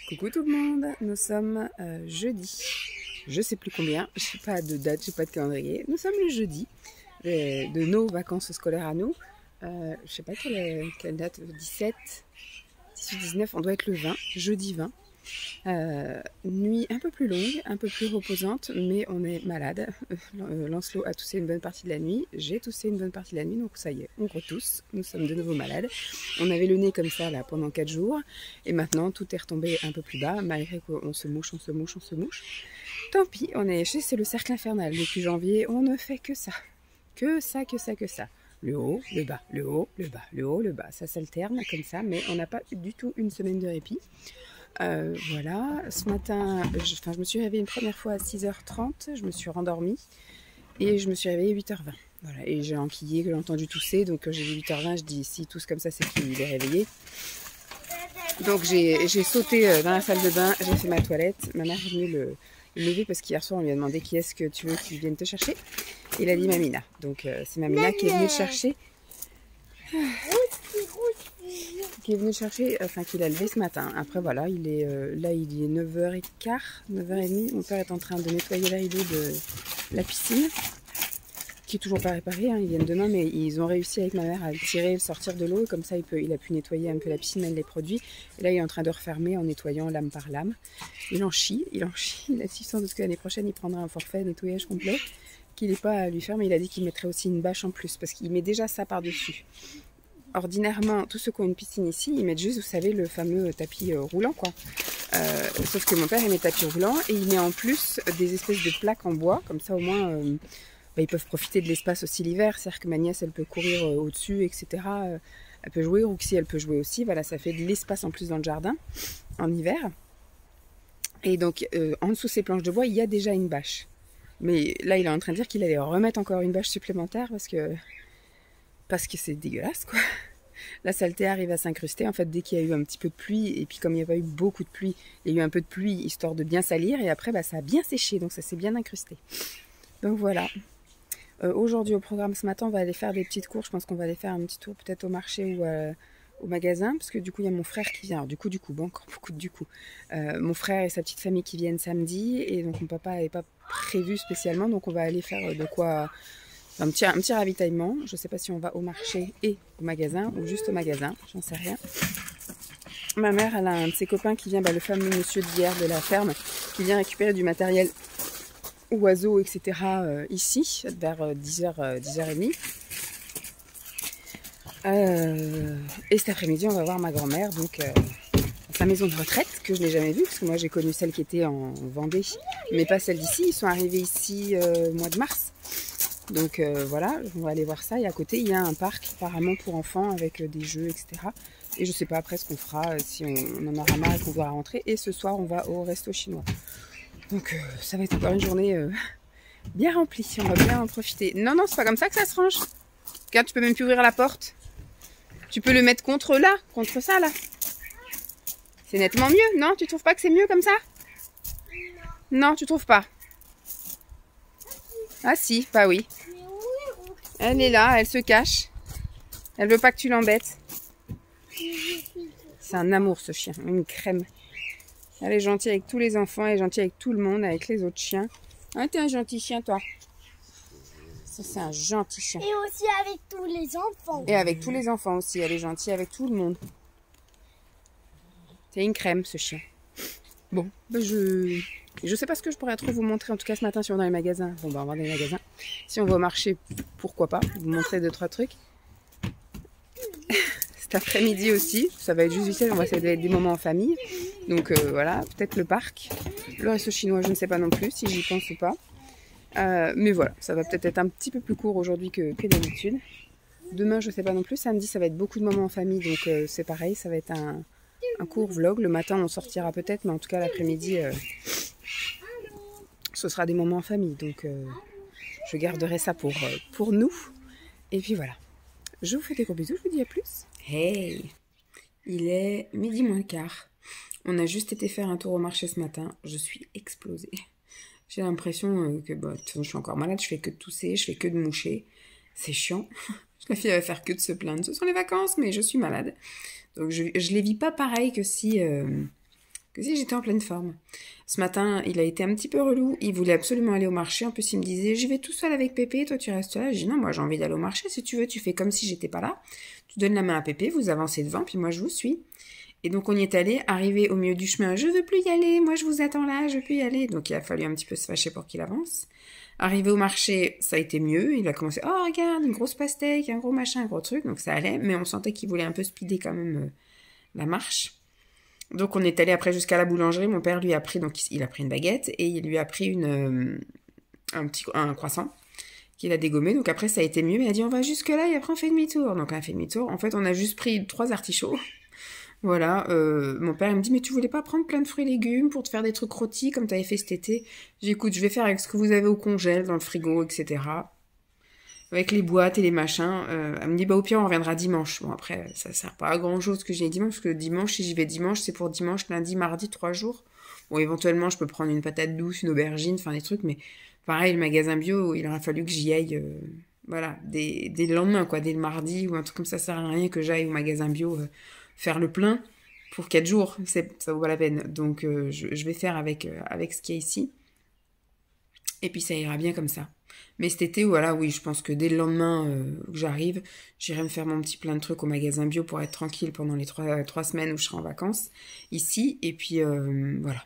Coucou tout le monde, nous sommes jeudi, je sais plus combien, je sais pas de date, je sais pas de calendrier, nous sommes le jeudi de nos vacances scolaires à nous, je sais pas quelle date, 17, 18, 19, on doit être le 20, jeudi 20. Nuit un peu plus longue, un peu plus reposante, mais on est malade. Lancelot a toussé une bonne partie de la nuit, j'ai toussé une bonne partie de la nuit, donc ça y est, on retousse, nous sommes de nouveau malades. On avait le nez comme ça là pendant 4 jours, et maintenant tout est retombé un peu plus bas, malgré qu'on se mouche, on se mouche, on se mouche. Tant pis, c'est le cercle infernal. Depuis janvier, on ne fait que ça. Que ça, que ça, que ça. Le haut, le bas, le haut, le bas, le haut, le bas. Ça s'alterne comme ça, mais on n'a pas du tout une semaine de répit. Voilà, ce matin, je me suis réveillée une première fois à 6h30, je me suis rendormie et je me suis réveillée à 8h20. Voilà, et j'ai enquillé, que j'ai entendu tousser, donc j'ai vu 8h20, je dis si tousse comme ça, c'est qu'il est réveillé. Donc j'ai sauté dans la salle de bain, j'ai fait ma toilette, ma mère est venue le lever parce qu'hier soir on lui a demandé qui est-ce que tu veux qu'il vienne te chercher. Il a dit Mamina, donc c'est Mamina qui est venue le chercher. Qui est venu chercher, enfin qu'il a levé ce matin. Après voilà, il est 9h15, 9h30. Mon père est en train de nettoyer le rideau de la piscine, qui est toujours pas réparé, hein. Ils viennent demain, mais ils ont réussi avec ma mère à le tirer, le sortir de l'eau, comme ça il a pu nettoyer un peu la piscine, elle les produits. Et là il est en train de refermer en nettoyant lame par lame. Il en chie, il a 600 de ce que l'année prochaine il prendra un forfait nettoyage complet, qu'il n'est pas à lui faire, mais il a dit qu'il mettrait aussi une bâche en plus, parce qu'il met déjà ça par-dessus. Ordinairement, tous ceux qui ont une piscine ici, ils mettent juste, vous savez, le fameux tapis roulant, quoi. Sauf que mon père, il met tapis roulant et il met en plus des espèces de plaques en bois. Comme ça, au moins, ils peuvent profiter de l'espace aussi l'hiver. C'est-à-dire que ma nièce, elle peut courir au-dessus, etc. Elle peut jouer, ou que si elle peut jouer aussi. Voilà, ça fait de l'espace en plus dans le jardin, en hiver. Et donc, en dessous de ces planches de bois, il y a déjà une bâche. Mais là, il est en train de dire qu'il allait remettre encore une bâche supplémentaire parce que c'est dégueulasse, quoi. La saleté arrive à s'incruster, en fait, dès qu'il y a eu un petit peu de pluie, et puis comme il n'y a pas eu beaucoup de pluie, il y a eu un peu de pluie, histoire de bien salir, et après, ça a bien séché, donc ça s'est bien incrusté. Donc voilà. Aujourd'hui, au programme, ce matin, on va aller faire des petites courses, je pense qu'on va aller faire un petit tour, peut-être au marché ou au magasin, parce que du coup, il y a mon frère qui vient, alors encore beaucoup de du coup. Mon frère et sa petite famille qui viennent samedi, et donc mon papa n'avait pas prévu spécialement, donc on va aller faire de quoi... Un petit ravitaillement. Je ne sais pas si on va au marché et au magasin ou juste au magasin. J'en sais rien. Ma mère, elle a un de ses copains qui vient, le fameux monsieur d'hier de la ferme, qui vient récupérer du matériel oiseaux, etc. Ici, vers 10h, 10h30. Et cet après-midi, on va voir ma grand-mère, donc sa maison de retraite, que je n'ai jamais vue, parce que moi j'ai connu celle qui était en Vendée, mais pas celle d'ici. Ils sont arrivés ici au mois de mars. Donc voilà, on va aller voir ça. Et à côté, il y a un parc apparemment pour enfants avec des jeux, etc. Et je sais pas après ce qu'on fera, si on en aura marre et qu'on voudra rentrer. Et ce soir, on va au resto chinois. Donc ça va être encore une journée bien remplie. On va bien en profiter. Non, non, c'est pas comme ça que ça se range. Regarde, tu peux même plus ouvrir la porte. Tu peux le mettre contre là, contre ça là. C'est nettement mieux, non? Tu trouves pas que c'est mieux comme ça? Non, tu trouves pas? Ah si, bah oui. Elle est là, elle se cache. Elle veut pas que tu l'embêtes. C'est un amour ce chien, une crème. Elle est gentille avec tous les enfants, elle est gentille avec tout le monde, avec les autres chiens. Ah, t'es un gentil chien toi. Ça c'est un gentil chien. Et aussi avec tous les enfants. Et avec tous les enfants aussi, elle est gentille avec tout le monde. C'est une crème ce chien. Bon, je sais pas ce que je pourrais trop vous montrer, en tout cas ce matin si on va dans les magasins. Bon, on va dans les magasins. Si on va au marché, pourquoi pas, vous montrer 2-3 trucs. Cet après-midi aussi, ça va être juste ça va être des moments en famille. Donc voilà, peut-être le parc. Le resto chinois, je ne sais pas non plus si j'y pense ou pas. Mais voilà, ça va peut-être être un petit peu plus court aujourd'hui que d'habitude. Demain, je ne sais pas non plus. Samedi, ça va être beaucoup de moments en famille, donc c'est pareil, ça va être un court vlog. Le matin, on sortira peut-être, mais en tout cas, l'après-midi, ce sera des moments en famille. Donc, je garderai ça pour nous. Et puis voilà. Je vous fais des gros bisous, je vous dis à plus. Hey! Il est 12:15. On a juste été faire un tour au marché ce matin. Je suis explosée. J'ai l'impression que, de toute façon, je suis encore malade. Je fais que de tousser, je fais que de moucher. C'est chiant. La fille va faire que de se plaindre. Ce sont les vacances, mais je suis malade. Donc je les vis pas pareil que si que si j'étais en pleine forme. Ce matin, il a été un petit peu relou. Il voulait absolument aller au marché. En plus, il me disait, j'y vais tout seul avec Pépé, toi tu restes là. J'ai dit, non, moi j'ai envie d'aller au marché. Si tu veux, tu fais comme si j'étais pas là. Tu donnes la main à Pépé, vous avancez devant, puis moi je vous suis. Et donc on y est allé, arrivé au milieu du chemin, je veux plus y aller, moi je vous attends là, je veux plus y aller. Donc il a fallu un petit peu se fâcher pour qu'il avance. Arrivé au marché, ça a été mieux. Il a commencé, oh regarde, une grosse pastèque, un gros machin, un gros truc. Donc ça allait, mais on sentait qu'il voulait un peu speeder quand même la marche. Donc on est allé après jusqu'à la boulangerie. Mon père lui a pris, donc il a pris une baguette et il lui a pris un croissant qu'il a dégommé. Donc après ça a été mieux. Il a dit on va jusque là et après on fait demi-tour. Donc on a fait demi-tour. En fait on a juste pris 3 artichauts. Voilà. Mon père il me dit mais tu voulais pas prendre plein de fruits et légumes pour te faire des trucs rôtis comme t'avais fait cet été? J'ai dit écoute je vais faire avec ce que vous avez au congèle dans le frigo etc. Avec les boîtes et les machins. Elle me dit, bah au pire, on reviendra dimanche. Bon, après, ça sert pas à grand-chose que j'y ai dimanche, parce que dimanche, si j'y vais dimanche, c'est pour dimanche, lundi, mardi, 3 jours. Bon, éventuellement, je peux prendre une patate douce, une aubergine, enfin des trucs, mais pareil, le magasin bio, il aurait fallu que j'y aille, voilà, dès le lendemain, quoi, dès le mardi, ou un truc comme ça sert à rien que j'aille au magasin bio faire le plein pour 4 jours. Ça vaut pas la peine. Donc, je vais faire avec ce qu'il y a ici. Et puis, ça ira bien comme ça. Mais cet été, voilà, oui, je pense que dès le lendemain que j'arrive, j'irai me faire mon petit plein de trucs au magasin bio pour être tranquille pendant les 3 semaines où je serai en vacances ici. Et puis, voilà.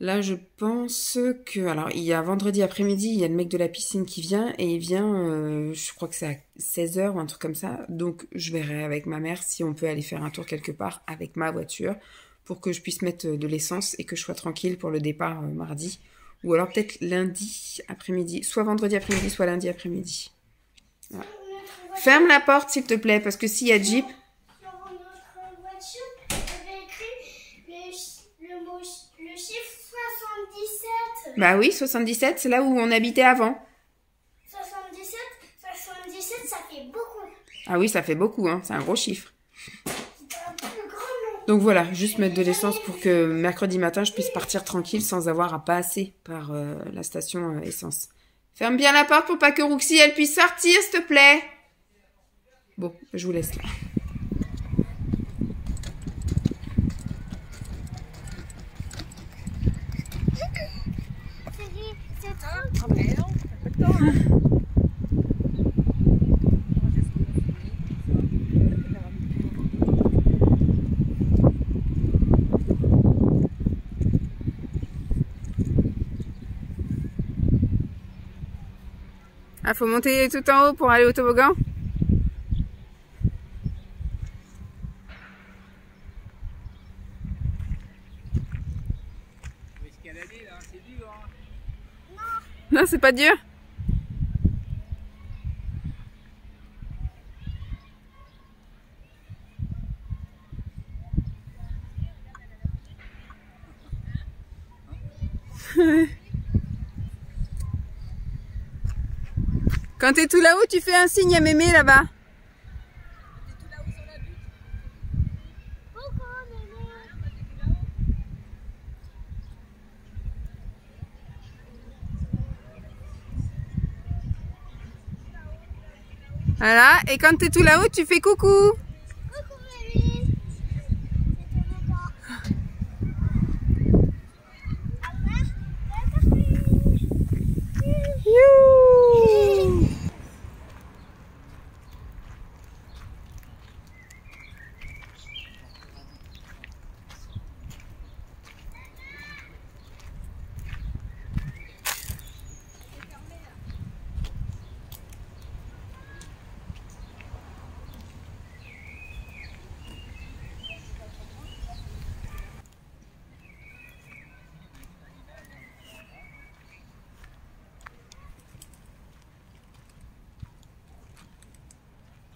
Là, je pense que... Alors, il y a vendredi après-midi, il y a le mec de la piscine qui vient. Et il vient, je crois que c'est à 16h ou un truc comme ça. Donc, je verrai avec ma mère si on peut aller faire un tour quelque part avec ma voiture pour que je puisse mettre de l'essence et que je sois tranquille pour le départ mardi. Ou alors peut-être lundi après-midi. Soit vendredi après-midi, soit lundi après-midi. Voilà. Ferme la porte, s'il te plaît, parce que s'il y a Jeep... Sur notre voiture, j'avais écrit le chiffre 77. Bah oui, 77, c'est là où on habitait avant. 77, ça fait beaucoup. Ah oui, ça fait beaucoup, hein. C'est un gros chiffre. Donc voilà, juste mettre de l'essence pour que mercredi matin, je puisse partir tranquille sans avoir à passer par la station essence. Ferme bien la porte pour pas que Roxy, elle puisse sortir, s'il te plaît. Bon, je vous laisse là. C'est trop. Ah mais non, t'as pas de temps, hein. Ah, faut monter tout en haut pour aller au toboggan? Faut escalader là, c'est dur, hein. Non, c'est pas dur. Quand t'es tout là-haut, tu fais un signe à mémé là-bas. Voilà, et quand t'es tout là-haut, tu fais coucou. Coucou, Mémé. Youhou.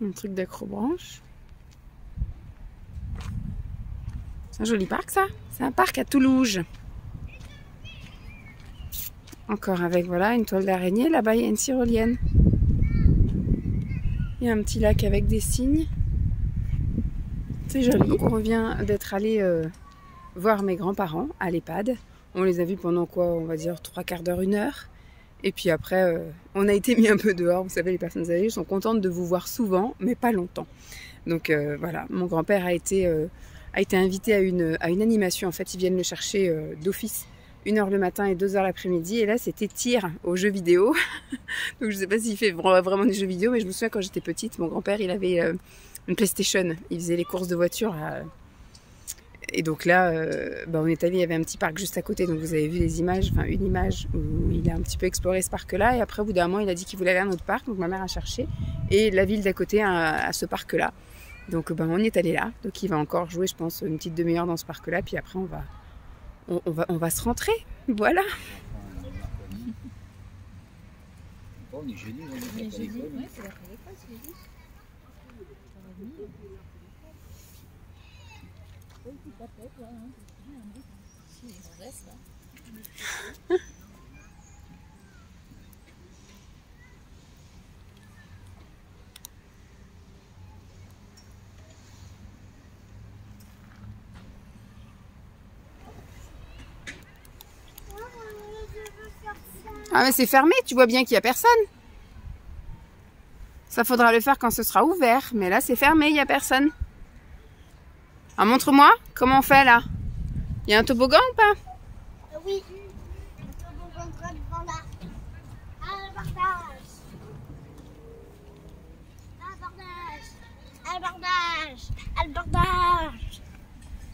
Un truc d'acrobranche. C'est un joli parc ça. C'est un parc à Toulouse. Encore avec voilà une toile d'araignée. Là-bas il y a une tyrolienne. Il y a un petit lac avec des cygnes. C'est joli. On revient d'être allé voir mes grands-parents à l'EHPAD. On les a vus pendant quoi? On va dire 3/4 d'heure, 1 heure. Et puis après, on a été mis un peu dehors. Vous savez, les personnes âgées sont contentes de vous voir souvent, mais pas longtemps. Donc voilà, mon grand-père a été a été invité à une animation. En fait, ils viennent le chercher d'office 1h le matin et 2h l'après-midi. Et là, c'était tir aux jeux vidéo. Donc, je sais pas s'il fait vraiment des jeux vidéo, mais je me souviens quand j'étais petite, mon grand-père, il avait une PlayStation. Il faisait les courses de voiture. Et donc là, on est allé, il y avait un petit parc juste à côté. Donc, vous avez vu des images, enfin une image où il a un petit peu exploré ce parc-là. Et après, au bout d'un moment, il a dit qu'il voulait aller à un autre parc. Donc, ma mère a cherché. Et la ville d'à côté a ce parc-là. Donc, on est allé là. Donc, il va encore jouer, je pense, une petite demi-heure dans ce parc-là. Puis après, on va se rentrer. Voilà. On est jeudi, on est jeudi. Ouais, c'est l'après-l'école, c'est jeudi. Ah mais c'est fermé, tu vois bien qu'il n'y a personne. Ça faudra le faire quand ce sera ouvert, mais là c'est fermé, il n'y a personne. Ah, montre-moi, comment on fait là? Il y a un toboggan ou pas? Oui. Un toboggan devant là. Abordage. Abordage. Abordage. Abordage.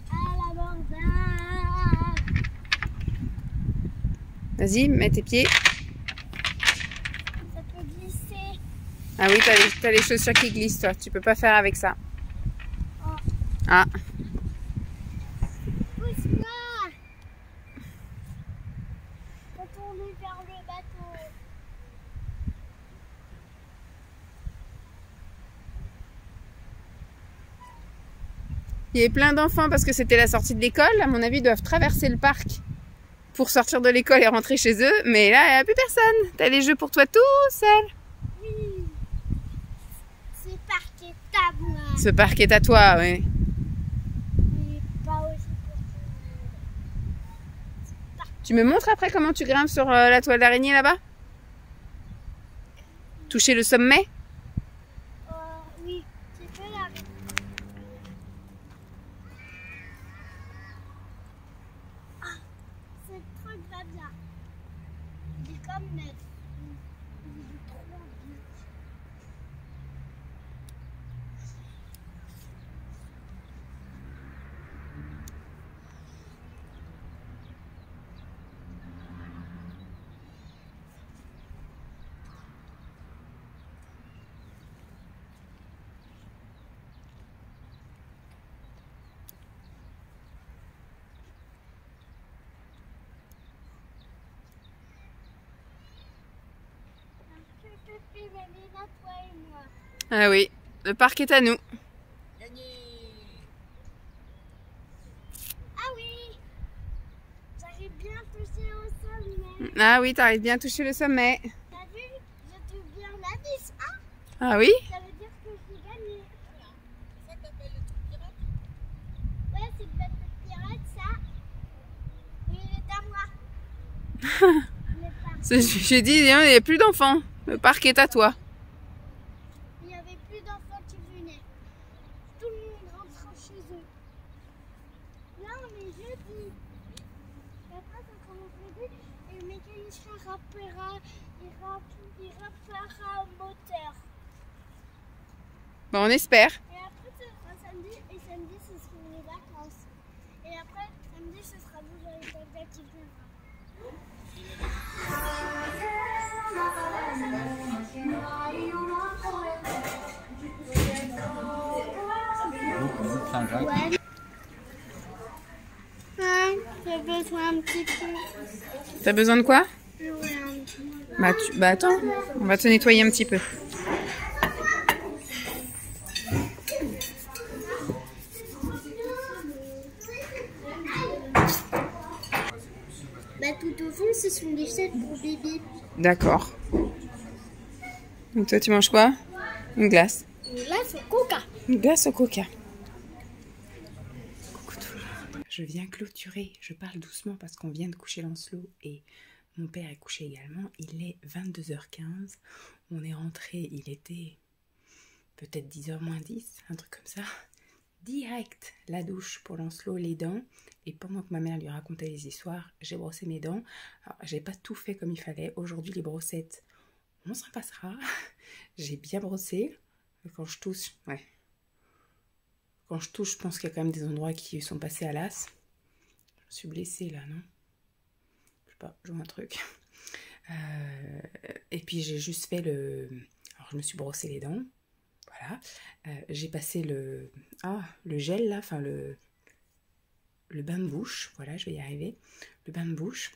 À l'abordage. Vas-y, mets tes pieds. Ça peut glisser. Ah oui, t'as les chaussures qui glissent, toi. Tu peux pas faire avec ça. Oh. Ah. Pousse-moi. Retournez vers le bateau. Il y avait plein d'enfants parce que c'était la sortie de l'école. À mon avis, ils doivent traverser le parc pour sortir de l'école et rentrer chez eux. Mais là, il n'y a plus personne. T'as les jeux pour toi tout seul. Oui. Ce parc est à moi. Ce parc est à toi, oui. Mais pas aussi pour tout. Tu me montres après comment tu grimpes sur la toile d'araignée là-bas? Toucher le sommet? Oui, tu peux la... Ah, c'est trop va bien. Il est comme neuf. Il est trop bien. Toi et moi. Ah oui, le parc est à nous. Gagné! Ah oui, j'arrive bien à toucher au sommet. Ah oui, t'arrives bien à toucher le sommet. T'as vu, je touche bien la vis, hein? Ah oui? Ça veut dire que j'ai gagné. C'est ça que t'appelles le truc pirate? Ouais, c'est le bateau de pirate, ça. Mais il est à moi. J'ai dit, il n'y a plus d'enfants. Le parc est à toi. Il n'y avait plus d'enfants qui venaient. Tout le monde rentre chez eux. Là, on est jeudi. Et après, ça commence jeudi. Et le mécanicien il rappellera au moteur. Bon, on espère. Et après, ce sera samedi. Et samedi, ce seront les vacances. Et après, samedi, ce sera vous avec quelqu'un qui viendra. Saint-Jacques. Ouais. J'ai besoin un petit peu. T'as besoin de quoi? Ouais, un petit peu. Bah attends, on va te nettoyer un petit peu. Bah, tout au fond, ce sont des chèques pour bébé. D'accord. Donc toi, tu manges quoi? Une glace. Là, c'est coca. Une glace au coca. Je viens clôturer. Je parle doucement parce qu'on vient de coucher Lancelot et mon père est couché également. Il est 22h15. On est rentré, il était peut-être 10h moins 10, un truc comme ça. direct la douche pour Lancelot, les dents. Et pendant que ma mère lui racontait les histoires, j'ai brossé mes dents. Alors, j'ai pas tout fait comme il fallait. Aujourd'hui, les brossettes, on s'en passera. J'ai bien brossé. Quand je touche, ouais. Quand je touche, je pense qu'il y a quand même des endroits qui sont passés à l'as. Je suis blessée là, non? Je sais pas, je vois un truc. Et puis j'ai juste fait le... Alors je me suis brossé les dents. Voilà. J'ai passé le gel là, enfin le bain de bouche. Voilà, je vais y arriver. Le bain de bouche.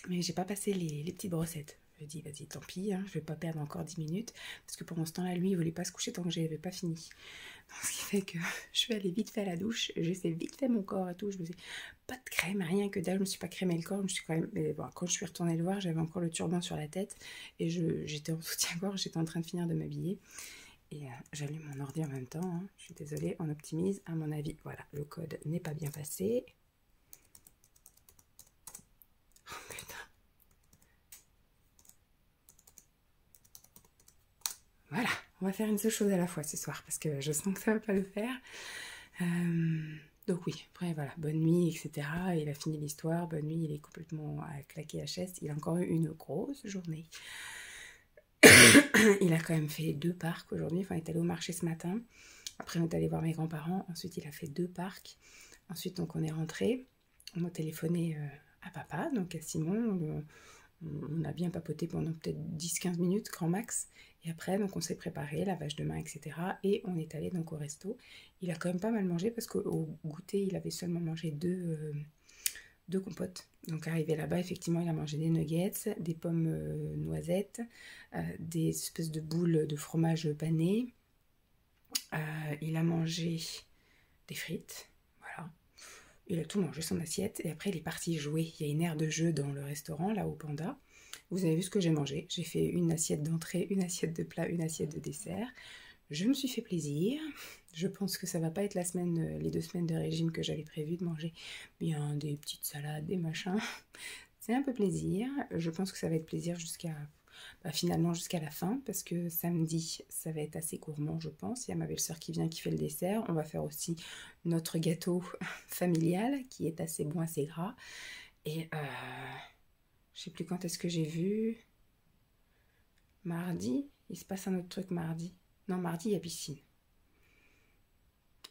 Mais j'ai pas passé les petites brossettes. Je dis, vas-y, tant pis, hein, je vais pas perdre encore 10 minutes. Parce que pendant ce temps-là, lui, il voulait pas se coucher tant que j'avais pas fini. Donc, ce qui fait que je suis allée vite fait à la douche. J'ai fait vite fait mon corps et tout. Je me suis pas de crème, rien que dalle. Je me suis pas crémé le corps. Je me suis quand même... Mais bon, quand je suis retournée le voir, j'avais encore le turban sur la tête. Et j'étais en soutien-gorge. J'étais en train de finir de m'habiller. Et j'allume mon ordi en même temps. Hein. Je suis désolée, on optimise. À mon avis, voilà, le code n'est pas bien passé. Oh putain. Voilà, on va faire une seule chose à la fois ce soir parce que je sens que ça va pas le faire. Donc oui, après voilà, bonne nuit, etc. Il a fini l'histoire, bonne nuit, il est complètement claqué à chaise. Il a encore eu une grosse journée. Il a quand même fait 2 parcs aujourd'hui. Enfin, il est allé au marché ce matin. Après, on est allé voir mes grands-parents. Ensuite, il a fait 2 parcs. Ensuite, donc, on est rentré. On a téléphoné à papa, donc à Simon. On a bien papoté pendant peut-être 10-15 minutes, grand max. Et après, donc, on s'est préparé, lavage de mains, etc. Et on est allé donc au resto. Il a quand même pas mal mangé parce qu'au goûter, il avait seulement mangé 2 compotes. Donc arrivé là-bas, effectivement, il a mangé des nuggets, des pommes noisettes, des espèces de boules de fromage pané. Il a mangé des frites, voilà. Il a tout mangé, son assiette, et après il est parti jouer. Il y a une aire de jeu dans le restaurant, là au Panda. Vous avez vu ce que j'ai mangé. J'ai fait une assiette d'entrée, une assiette de plat, une assiette de dessert. Je me suis fait plaisir. Je pense que ça va pas être les 2 semaines de régime que j'avais prévu de manger bien des petites salades, des machins. C'est un peu plaisir. Je pense que ça va être plaisir finalement jusqu'à la fin parce que samedi, ça va être assez gourmand, je pense. Il y a ma belle-sœur qui vient qui fait le dessert. On va faire aussi notre gâteau familial qui est assez bon, assez gras. Et je sais plus quand est-ce que j'ai vu. Mardi, il se passe un autre truc mardi. Non, mardi, il y a piscine.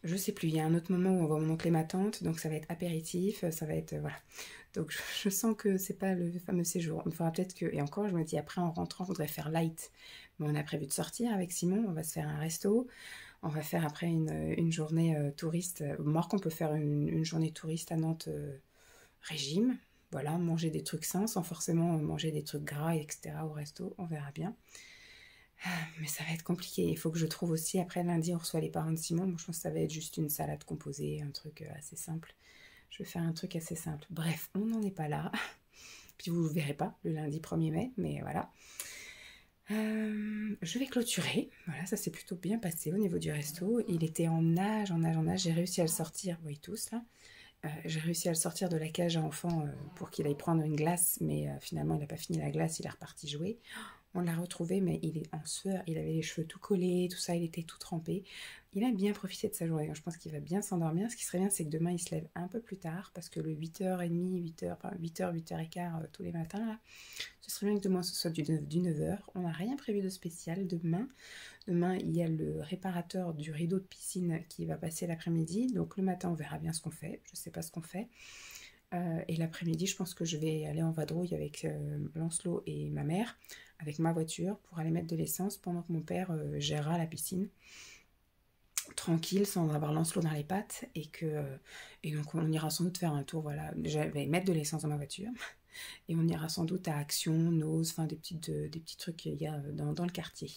Je sais plus, il y a un autre moment où on va mon oncle et ma tante, donc ça va être apéritif, ça va être... voilà. Donc je sens que c'est pas le fameux séjour. Il faudra peut-être que... Et encore, je me dis, après en rentrant, je voudrais faire light. Mais on a prévu de sortir avec Simon, on va se faire un resto. On va faire après une journée touriste. Marc, on peut faire une journée touriste à Nantes régime. Voilà, manger des trucs sains sans forcément manger des trucs gras, etc. au resto, on verra bien. Mais ça va être compliqué. Il faut que je trouve aussi, après lundi, on reçoit les parents de Simon. Moi, je pense que ça va être juste une salade composée, un truc assez simple. Je vais faire un truc assez simple. Bref, on n'en est pas là. Puis vous ne le verrez pas le lundi 1er mai, mais voilà. Je vais clôturer. Voilà, ça s'est plutôt bien passé au niveau du resto. Il était en nage. J'ai réussi à le sortir. Vous voyez tous là. J'ai réussi à le sortir de la cage à enfants pour qu'il aille prendre une glace, mais finalement il n'a pas fini la glace, il est reparti jouer. On l'a retrouvé, mais il est en sueur, il avait les cheveux tout collés, tout ça, il était tout trempé. Il a bien profité de sa journée, je pense qu'il va bien s'endormir. Ce qui serait bien, c'est que demain il se lève un peu plus tard, parce que le 8h30, 8h15 tous les matins, là, ce serait bien que demain ce soit du 9h. On n'a rien prévu de spécial demain. Demain, il y a le réparateur du rideau de piscine qui va passer l'après-midi. Donc le matin, on verra bien ce qu'on fait. Je ne sais pas ce qu'on fait. Et l'après-midi, je pense que je vais aller en vadrouille avec Lancelot et ma mère, avec ma voiture, pour aller mettre de l'essence pendant que mon père gérera la piscine. Tranquille, sans avoir Lancelot dans les pattes. Et donc on ira sans doute faire un tour. Voilà, je vais mettre de l'essence dans ma voiture. Et on ira sans doute à Action, Nose, enfin des petits trucs qu'il y a dans le quartier.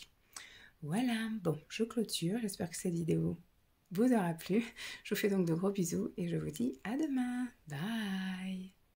Voilà, bon, je clôture. J'espère que cette vidéo vous aura plu. Je vous fais donc de gros bisous et je vous dis à demain. Bye!